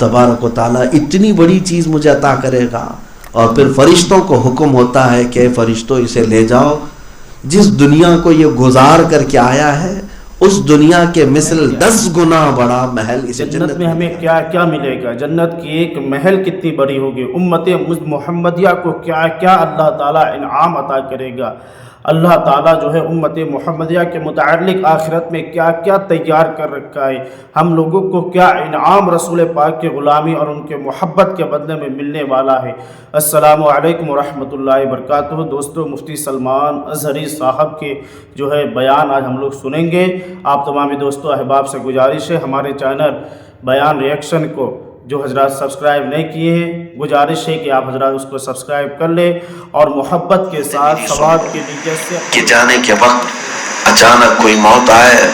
تبارک و تعالیٰ اتنی بڑی چیز مجھے عطا کرے گا، اور پھر فرشتوں کو حکم ہوتا ہے کہ فرشتوں اسے لے جاؤ، جس دنیا کو یہ گزار کر کے آیا ہے اس دنیا کے مثل 10 گنا بڑا محل اسے جنت میں ہمیں کیا کیا ملے گا، جنت کی ایک محل کتنی بڑی ہوگی، امت محمدیہ کو کیا کیا اللہ تعالیٰ انعام عطا کرے گا، اللہ تعالیٰ جو ہے امت محمدیہ کے متعلق آخرت میں کیا کیا تیار کر رکھا ہے، ہم لوگوں کو کیا انعام رسول پاک کے غلامی اور ان کے محبت کے بدلے میں ملنے والا ہے۔ السلام علیکم ورحمۃ اللہ وبرکاتہ۔ دوستو، مفتی سلمان اظہری صاحب کے جو ہے بیان آج ہم لوگ سنیں گے۔ آپ تمام دوستو احباب سے گزارش ہے ہمارے چینل بیان ریئیکشن کو جو حضرات سبسکرائب نہیں کیے ہیں، گزارش ہے کہ آپ حضرات اس کو سبسکرائب کر لیں اور محبت کے ساتھ ثواب کے نیت سے کہ جانے کے وقت اچانک کوئی موت آئے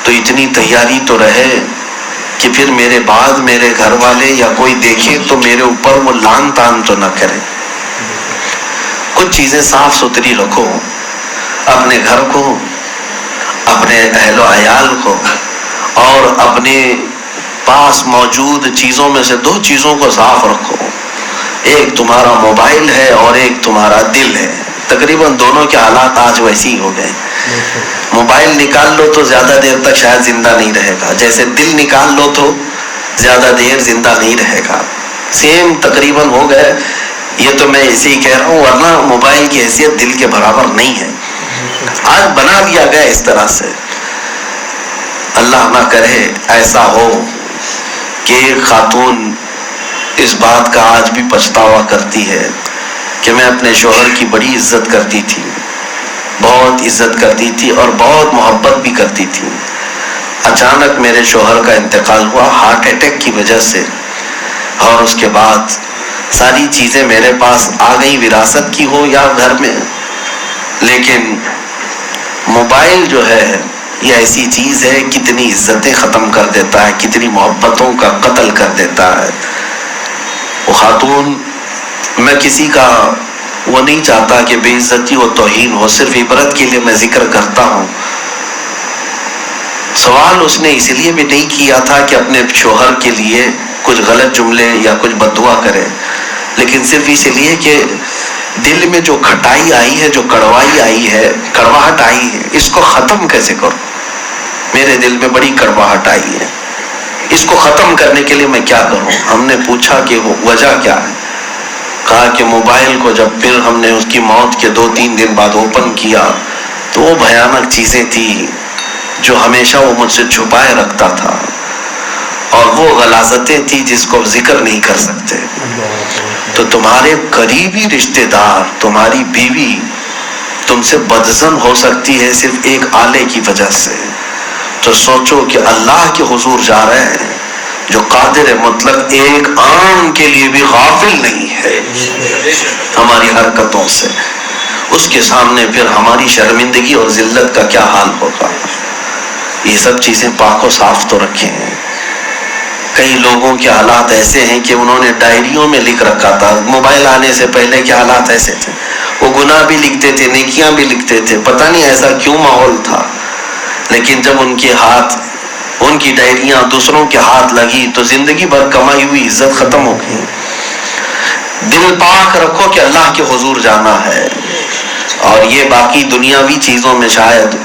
تو اتنی تیاری تو رہے کہ پھر میرے بعد میرے گھر والے یا کوئی دیکھے تو میرے اوپر وہ لان تان تو نہ کرے۔ کچھ چیزیں صاف ستھری رکھو، اپنے گھر کو، اپنے اہل و عیال کو، اور اپنے پاس موجود چیزوں میں سے 2 چیزوں کو صاف رکھو، ایک تمہارا موبائل ہے اور ایک تمہارا دل ہے۔ تقریباً دونوں کے حالات آج ویسے ہی ہو گئے۔ موبائل نکال لو تو زیادہ دیر تک شاید زندہ نہیں رہے گا، جیسے دل نکال لو تو زیادہ دیر زندہ نہیں رہے گا، سیم تقریباً ہو گئے۔ یہ تو میں اسے ہی کہہ رہا ہوں، ورنہ موبائل کی حیثیت دل کے برابر نہیں ہے، آج بنا دیا گیا اس طرح سے۔ اللہ نہ کرے ایسا ہو کہ ایک خاتون اس بات کا آج بھی پچھتاوا کرتی ہے کہ میں اپنے شوہر کی بڑی عزت کرتی تھی، بہت عزت کرتی تھی اور بہت محبت بھی کرتی تھی، اچانک میرے شوہر کا انتقال ہوا ہارٹ اٹیک کی وجہ سے، اور اس کے بعد ساری چیزیں میرے پاس آ گئی، وراثت کی ہو یا گھر میں، لیکن موبائل جو ہے یہ ایسی چیز ہے، کتنی عزتیں ختم کر دیتا ہے، کتنی محبتوں کا قتل کر دیتا ہے۔ وہ خاتون، میں کسی کا وہ نہیں چاہتا کہ بے عزتی و توہین ہو، صرف عبرت کے لیے میں ذکر کرتا ہوں۔ سوال اس نے اس لیے بھی نہیں کیا تھا کہ اپنے شوہر کے لیے کچھ غلط جملے یا کچھ بد دعا کرے، لیکن صرف اس لیے کہ دل میں جو کھٹائی آئی ہے، جو کڑوائی آئی ہے، کڑواہٹ آئی ہے، اس کو ختم کیسے کروں؟ میرے دل میں بڑی کڑواہٹ آئی ہے، اس کو ختم کرنے کے لیے میں کیا کروں؟ ہم نے پوچھا کہ وہ وجہ کیا ہے؟ کہا کہ موبائل کو جب پھر ہم نے اس کی موت کے 2-3 دن بعد اوپن کیا تو وہ بھیانک چیزیں تھی جو ہمیشہ وہ مجھ سے چھپائے رکھتا تھا، اور وہ غلاظتیں تھی جس کو ذکر نہیں کر سکتے۔ تو تمہارے قریبی رشتہ دار، تمہاری بیوی تم سے بدظن ہو سکتی ہے صرف ایک آلے کی وجہ سے، تو سوچو کہ اللہ کے حضور جا رہے ہیں جو قادر مطلق ایک آن کے لیے بھی غافل نہیں ہے ہماری حرکتوں سے، اس کے سامنے پھر ہماری شرمندگی اور ذلت کا کیا حال ہوگا؟ یہ سب چیزیں پاک و صاف تو رکھیں ہیں۔ کئی لوگوں کے حالات ایسے ہیں کہ انہوں نے ڈائریوں میں لکھ رکھا تھا، موبائل آنے سے پہلے کے حالات ایسے تھے، وہ گناہ بھی لکھتے تھے، نیکیاں بھی لکھتے تھے، پتہ نہیں ایسا کیوں ماحول تھا، لیکن جب ان کے ہاتھ، ان کی ڈائریاں دوسروں کے ہاتھ لگی تو زندگی بھر کمائی ہوئی عزت ختم ہو گئی۔ دل پاک رکھو کہ اللہ کے حضور جانا ہے، اور یہ باقی دنیاوی چیزوں میں شاید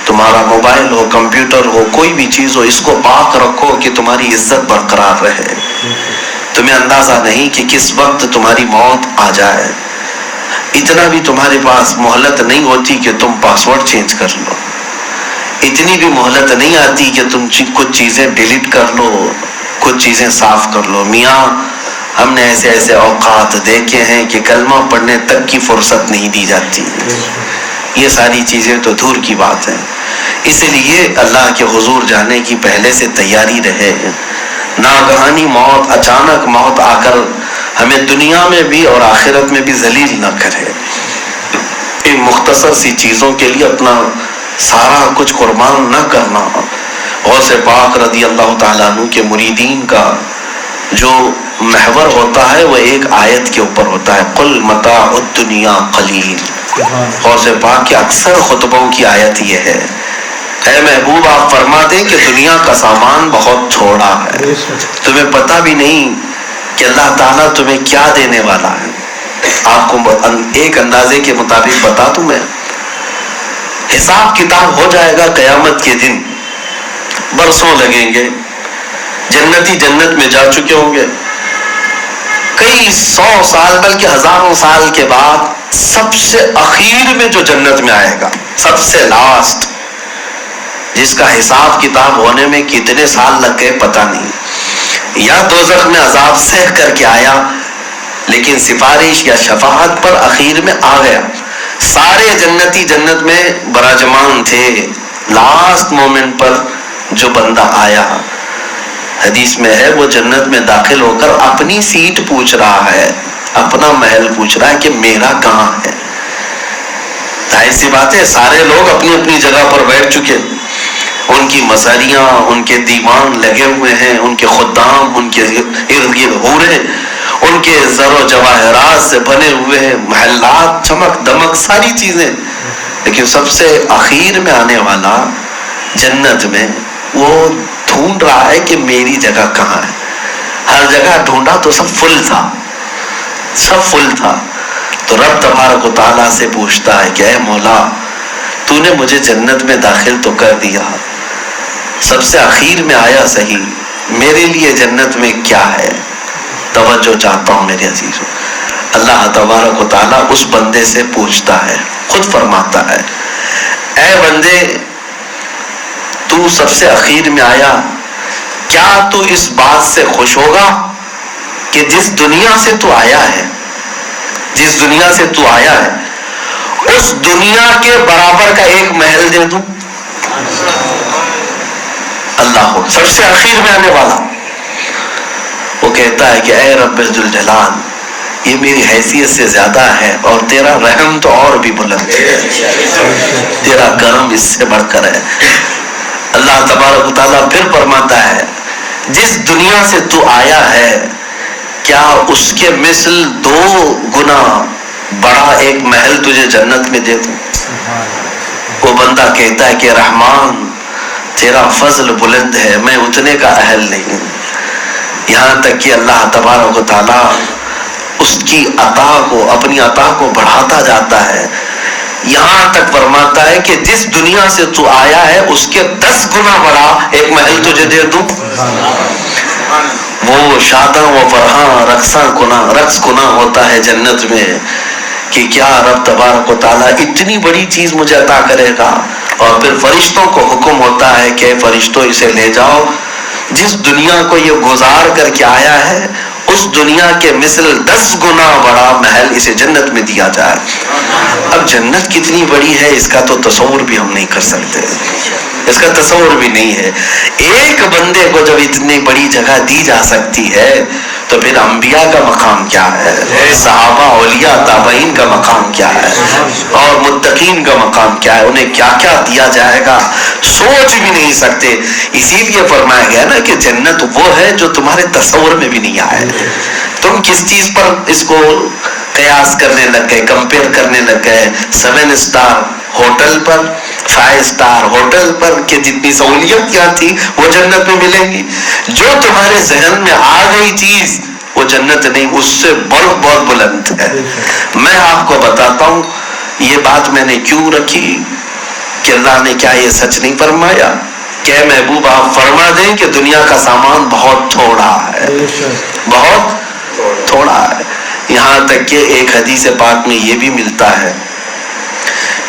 تمہارا موبائل ہو، کمپیوٹر ہو، کوئی بھی چیز ہو، اس کو پاک رکھو کہ تمہاری عزت برقرار رہے۔ تمہیں اندازہ نہیں کہ کس وقت تمہاری موت آ جائے، اتنا بھی تمہارے پاس مہلت نہیں ہوتی کہ تم پاسورڈ چینج کر لو، اتنی بھی مہلت نہیں آتی کہ تم کچھ چیزیں ڈیلیٹ کر لو، کچھ چیزیں صاف کر لو۔ میاں، ہم نے ایسے ایسے اوقات دیکھے ہیں کہ کلمہ پڑھنے تک کی فرصت نہیں دی جاتی، یہ ساری چیزیں تو دور کی بات ہے۔ اس لیے اللہ کے حضور جانے کی پہلے سے تیاری رہے، ناگہانی موت، اچانک موت آ کر ہمیں دنیا میں بھی اور آخرت میں بھی ذلیل نہ کرے۔ ان مختصر سی چیزوں کے لیے اپنا سارا کچھ قربان نہ کرنا۔ غوث پاک رضی اللہ تعالیٰ عنہ کے مریدین کا جو محور ہوتا ہے وہ ایک آیت کے اوپر ہوتا ہے، قل متاع الدنیا قلیل۔ غوث پاک کے اکثر خطبوں کی آیت یہ ہے اے محبوب آپ فرما دیں کہ دنیا کا سامان بہت تھوڑا ہے، تمہیں پتہ بھی نہیں کہ اللہ تعالیٰ تمہیں کیا دینے والا ہے۔ آپ کو ایک اندازے کے مطابق بتا دوں میں، حساب کتاب ہو جائے گا قیامت کے دن، برسوں لگیں گے، جنتی جنت میں جا چکے ہوں گے، کئی 100 سال بلکہ ہزاروں سال کے بعد سب سے اخیر میں جو جنت میں آئے گا، سب سے لاسٹ، جس کا حساب کتاب ہونے میں کتنے سال لگ گئے پتہ نہیں، یا دوزخ میں عذاب سہ کر کے آیا لیکن سفارش یا شفاعت پر اخیر میں آ گیا، سارے جنتی جنت میں براجمان تھے، لاسٹ مومنٹ پر جو بندہ آیا، حدیث میں ہے وہ جنت میں داخل ہو کر اپنی سیٹ پوچھ رہا ہے، اپنا محل پوچھ رہا ہے کہ میرا کہاں ہے۔ ظاہر سی بات ہے سارے لوگ اپنی اپنی جگہ پر بیٹھ چکے، ان کی مزاریاں، ان کے دیوان لگے ہوئے ہیں، ان کے خدام، ان کے ارد گرد حوریں، ان کے زر و جواہرات سے بنے ہوئے ہیں، محلات، چمک دمک، ساری چیزیں، لیکن سب سے اخیر میں آنے والا جنت میں وہ ڈھونڈ رہا ہے کہ میری جگہ کہاں ہے۔ ہر جگہ ڈھونڈا تو سب فل تھا، سب فل تھا، تو رب تبارک و تعالیٰ سے پوچھتا ہے کہ اے مولا تو نے مجھے جنت میں داخل تو کر دیا، سب سے اخیر میں آیا صحیح، میرے لیے جنت میں کیا ہے؟ توجہ چاہتا ہوں میرے عزیزوں، اللہ تبارک و تعالیٰ اس بندے سے پوچھتا ہے، خود فرماتا ہے اے بندے تو سب سے اخیر میں آیا، کیا تو اس بات سے خوش ہوگا کہ جس دنیا سے تو آیا ہے، جس دنیا سے تو آیا ہے اس دنیا کے برابر کا ایک محل دے دوں؟ اللہ ہو سب سے اخیر میں آنے والا، وہ کہتا ہے کہ اے رب ذوالجلال یہ میری حیثیت سے زیادہ ہے اور تیرا رحم تو اور بھی بلند ہے، تیرا کرم اس سے بڑھ کر ہے۔ اللہ تبارک و تعالیٰ پھر فرماتا ہے جس دنیا سے تو آیا ہے کیا اس کے مثل 2 گنا بڑا ایک محل تجھے جنت میں دے دوں؟ وہ بندہ کہتا ہے کہ رحمان تیرا فضل بلند ہے، میں اتنے کا اہل نہیں، یہاں تک کہ اللہ تبارک و تعالیٰ اس کی عطا کو، اپنی عطا کو بڑھاتا جاتا ہے، یہاں تک فرماتا ہے کہ جس دنیا سے تو آیا ہے اس کے 10 گنا بڑا ایک محل تجھے دے دوں۔ وہ شاداں و فرحاں رقص کنا ہوتا ہے جنت میں کہ کیا رب تبارک و تعالیٰ اتنی بڑی چیز مجھے عطا کرے گا، اور پھر فرشتوں کو حکم ہوتا ہے کہ فرشتوں اسے لے جاؤ، جس دنیا کو یہ گزار کر کے آیا ہے اس دنیا کے مثل 10 گنا بڑا محل اسے جنت میں دیا جائے۔ اب جنت کتنی بڑی ہے اس کا تو تصور بھی ہم نہیں کر سکتے، اس کا تصور بھی نہیں ہے۔ ایک بندے کو جب اتنی بڑی جگہ دی جا سکتی ہے تو پھر انبیاء کا مقام کیا ہے، صحابہ اولیاء تابعین کا مقام کیا ہے، اور متقین کا مقام کیا ہے، انہیں کیا کیا دیا جائے گا سوچ بھی نہیں سکتے۔ اسی لیے فرمایا گیا نا کہ جنت وہ ہے جو تمہارے تصور میں بھی نہیں آئے۔ تم کس چیز پر اس کو قیاس کرنے لگ گئے، کمپیئر کرنے لگ گئے؟ 7 اسٹار ہوٹل پر، 5 اسٹار ہوٹل پر کہ جتنی سہولیت کیا تھی وہ جنت میں ملیں گی، جو تمہارے ذہن میں آ گئی چیز وہ جنت نہیں، اس سے بہت بلند ہے۔ میں آپ کو بتاتا ہوں یہ بات میں نے کیوں رکھی کہ اللہ نے کیا یہ سچ نہیں فرمایا کہ اے محبوب آپ فرما دیں کہ دنیا کا سامان بہت تھوڑا ہے، بہت تھوڑا ہے۔ یہاں تک کہ ایک حدیث پاک میں یہ بھی ملتا ہے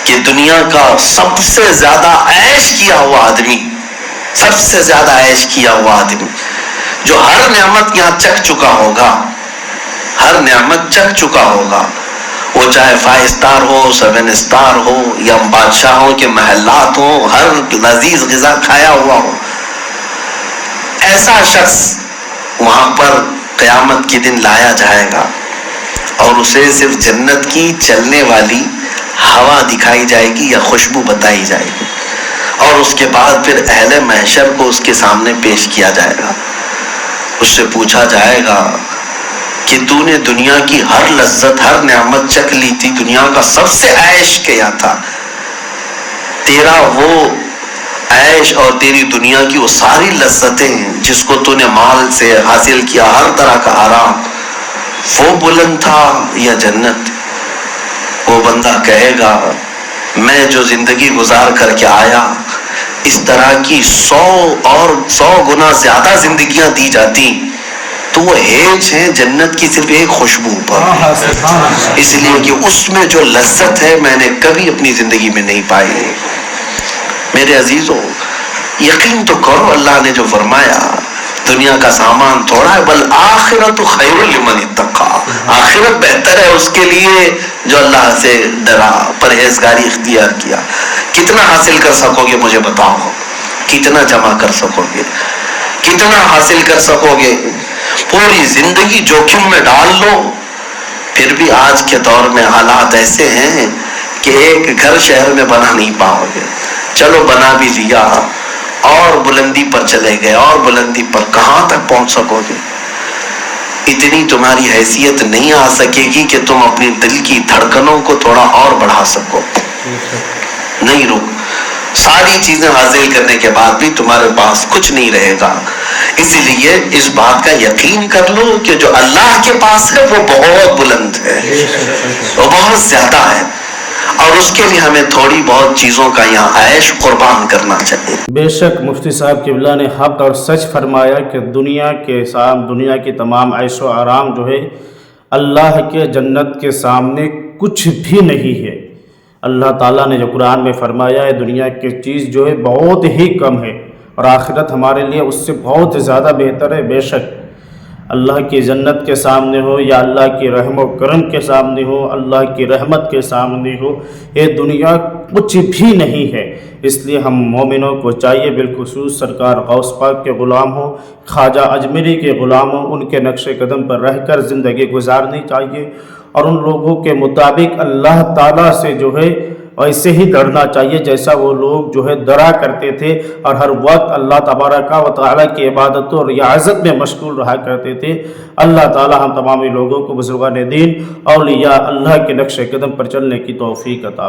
کہ دنیا کا سب سے زیادہ عیش کیا ہوا آدمی، سب سے زیادہ عیش کیا ہوا آدمی جو ہر نعمت یہاں چکھ چکا ہوگا، ہر نعمت چکھ چکا ہوگا، وہ چاہے 5 اسٹار ہو، 7 اسٹار ہو، یا بادشاہوں کے محلات ہو، ہر لذیذ غذا کھایا ہوا ہو، ایسا شخص وہاں پر قیامت کے دن لایا جائے گا اور اسے صرف جنت کی چلنے والی ہوا دکھائی جائے گی یا خوشبو بتائی جائے گی، اور اس کے بعد پھر اہل محشر کو اس کے سامنے پیش کیا جائے گا، اس سے پوچھا جائے گا کہ تو نے دنیا کی ہر لذت، ہر نعمت چکھ لی تھی، دنیا کا سب سے عیش کیا تھا، تیرا وہ عیش اور تیری دنیا کی وہ ساری لذتیں جس کو تو نے مال سے حاصل کیا، ہر طرح کا آرام، وہ بلند تھا یا جنت؟ وہ بندہ کہے گا میں جو زندگی گزار کر کے آیا، اس طرح کی 100 گنا زیادہ زندگیاں دی جاتی تو وہ ہیج ہے جنت کی صرف ایک خوشبو پر، اس لیے کہ اس میں جو لذت ہے میں نے کبھی اپنی زندگی میں نہیں پائی۔ میرے عزیزوں، یقین تو کرو اللہ نے جو فرمایا دنیا کا سامان تھوڑا ہے، بل آخرت خیر لمن اتقی، آخرت بہتر ہے اس کے لیے جو اللہ سے ڈرا، پرہیزگاری اختیار کیا۔ کتنا حاصل کر سکو گے مجھے بتاؤ، کتنا جمع کر سکو گے، کتنا حاصل کر سکو گے؟ پوری زندگی جوخم میں ڈال لو، پھر بھی آج کے دور میں حالات ایسے ہیں کہ ایک گھر شہر میں بنا نہیں پاؤ گے۔ چلو بنا بھی لیا اور بلندی پر چلے گئے، اور بلندی پر کہاں تک پہنچ سکو گے؟ اتنی تمہاری حیثیت نہیں آ سکے گی کہ تم اپنی دل کی دھڑکنوں کو تھوڑا اور بڑھا سکو۔ نہیں رک، ساری چیزیں حاصل کرنے کے بعد بھی تمہارے پاس کچھ نہیں رہے گا۔ اسی لیے اس بات کا یقین کر لو کہ جو اللہ کے پاس ہے وہ بہت بلند ہے، وہ بہت زیادہ ہے، اور اس کے لیے ہمیں تھوڑی بہت چیزوں کا یہاں عیش قربان کرنا چاہیے۔ بے شک مفتی صاحب قبلہ نے حق اور سچ فرمایا کہ دنیا کی تمام عیش و آرام جو ہے اللہ کے جنت کے سامنے کچھ بھی نہیں ہے۔ اللہ تعالیٰ نے جو قرآن میں فرمایا ہے دنیا کی چیز جو ہے بہت ہی کم ہے، اور آخرت ہمارے لیے اس سے بہت زیادہ بہتر ہے۔ بے شک اللہ کی جنت کے سامنے ہو یا اللہ کی رحم و کرم کے سامنے ہو، اللہ کی رحمت کے سامنے ہو، یہ دنیا کچھ بھی نہیں ہے۔ اس لیے ہم مومنوں کو چاہیے، بالخصوص سرکار غوث پاک کے غلام ہوں، خواجہ اجمیری کے غلام ہوں، ان کے نقش قدم پر رہ کر زندگی گزارنی چاہیے، اور ان لوگوں کے مطابق اللہ تعالیٰ سے جو ہے ایسے ہی ڈرنا چاہیے جیسا وہ لوگ جو ہے ڈرا کرتے تھے، اور ہر وقت اللہ تبارک و تعالیٰ کی عبادت اور ریاضت میں مشغول رہا کرتے تھے۔ اللہ تعالیٰ ہم تمامی لوگوں کو بزرگان دین، اولیاء اللہ کے نقش قدم پر چلنے کی توفیق عطا